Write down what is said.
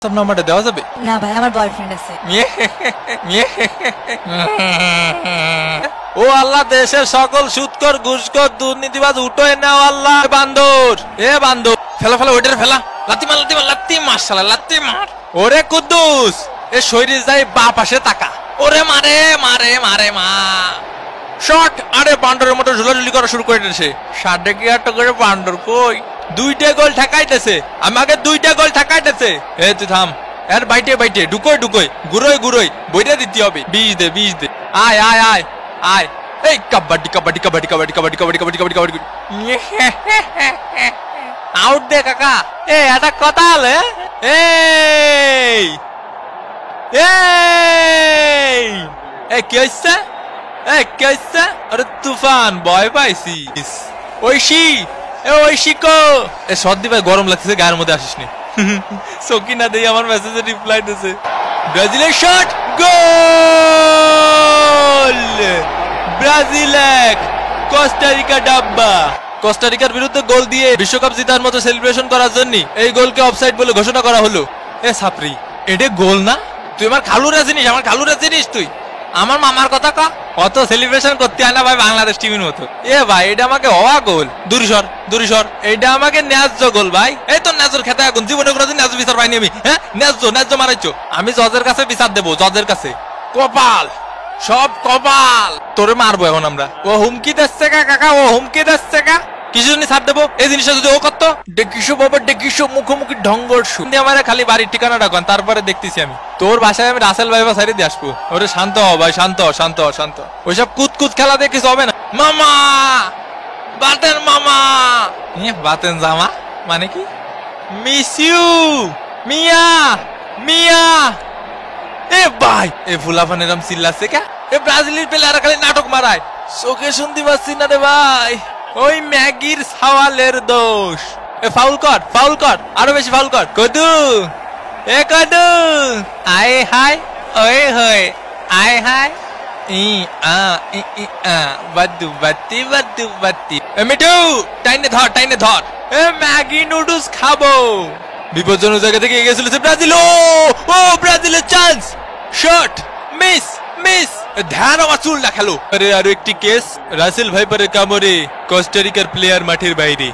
সব নাম্বারটা দেওয়া যাবে না ভাই আমার বয়ফ্রেন্ড আছে। ও আল্লাহ, দেশের সকল সুদখোর ঘুষখোর দুর্নীতিবাজ উঠোয় নাও আল্লাহ। বান্দর, এ বান্দর, ফেলা ফেলা ওইটার ফেলা, লাত্তি মার লাত্তি মার লাত্তি মার শালা লাত্তি মার। ওরে কুদ্দুস, এ শরীর যাই বা পাশে তাকা। ওরে মারে মারে মারে মা শট। আরে বান্দরের মতো ঝুলাঝুলি করা শুরু করে দিয়েছে। 8.5 করে বান্দর কই, 2টা গোল ঠেকাইতেছে আমাকে, 2টা গোল ঠেকাইতেছে। এ তুই থাম, এর বাইটে বাইটে ঢুকোই ঢুকোই গুরোই গুরোই বইটা দিতে হবে। 20 দে 20 দে। আয় আয় আয় আয়। এই কাবাডি কাবাডি কাবাডি কাবাডি কাবাডি কাবাডি কাবাডি কাবাডি কাবাডি। আউট দে কাকা। এ এটা কথা হলে এই এই এই কি হইছে? এই কি হইছে? আরে তুফান ভয় পাইছিস? ঐশী, এ ঐশী কো? এ সর্দি ভাই গরম লাগতেছে, গায়ের মধ্যে আসিস নি। সকিনা দেই আমার মেসেজে রিপ্লাই দিতেছে। ব্রাজিলের শট, গোল! ব্রাজিল 1 কোস্টারিকা ডাব্বা। কোস্টারিকার বিরুদ্ধে গোল দিয়ে বিশ্বকাপ জেতার মতো সেলিব্রেশন করার জন্য এই গোলকে অফসাইড বলে ঘোষণা করা হলো। এ সাপরি, এটা গোল না? তুই আমার খালুরা চিনিস? আমার খালুরা চিনিস তুই? আমার মামার কথা কা, অত সেলিব্রেশন করতে হয় না ভাই বাংলাদেশ টিমের মতো। এ ভাই এটা আমাকে হওয়া গোল, দূরিসর দূরিসর, এটা আমাকে ন্যায্য গোল ভাই। এই তো ন্যায্যর খেতে এখন জীবনে কোনোদিন ন্যায্য বিচার পাইনি আমি। হ্যাঁ ন্যায্য ন্যায্য মারাইছো। আমি জজের কাছে বিচার দেবো, জজের কাছে। কপাল, সব কপাল। তোরে মারবো এখন আমরা। ও হুমকি দিচ্ছে কা কাকা, ও হুমকি দিচ্ছে কা? কিছু জন্য ছাড় দেবো এই জিনিসটা যদি ও করতো। ডেকিসো বাবা ডেকিসো, মুখোমুখি ঢঙ্গর শু। আমার খালি বাড়ির ঠিকানা রাখবেন, তারপরে দেখতেছি আমি তোর বাসায় আমি রাসেল ভাই সাইডে দিয়ে আসবো। ওরে শান্ত হ ভাই, শান্ত শান্ত শান্ত। ওইসব কুতকুত খেলা দিয়ে কিছু হবে না। মামা বাতেন, মামা বাতেন জামা মানে কি? মিস ইউ মিয়া মিয়া। এ ভাই এ ফুলাফান এরম চিল্লাচ্ছে কে? এ ব্রাজিলের প্লেয়াররা খালি নাটক মারায়, চোখে শুনতে পাচ্ছি না রে ভাই। ওই ম্যাগির সাওয়ালের দোষ। এ ফাউল কর, ফাউল কর, আরো বেশি ফাউল কর। কদু, এ কদু, আয় হাই ওই হই, আয় হাই ই আ ই ই আ বাদু বাতি বাদু বাতি। এ মিঠু টাইনে ধর, টাইনে ধর। এ ম্যাগি নুডলস খাবো। বিপজ্জনক জায়গা থেকে এগিয়ে চলেছে ব্রাজিল। ও ব্রাজিলের চান্স, শট মিস মিস। ধ্যান আমার চুল না খেলো। আরে আরো একটি কেস, রাসেল ভাইপারের কামড়ে কোস্টারিকার প্লেয়ার মাঠের বাইরে।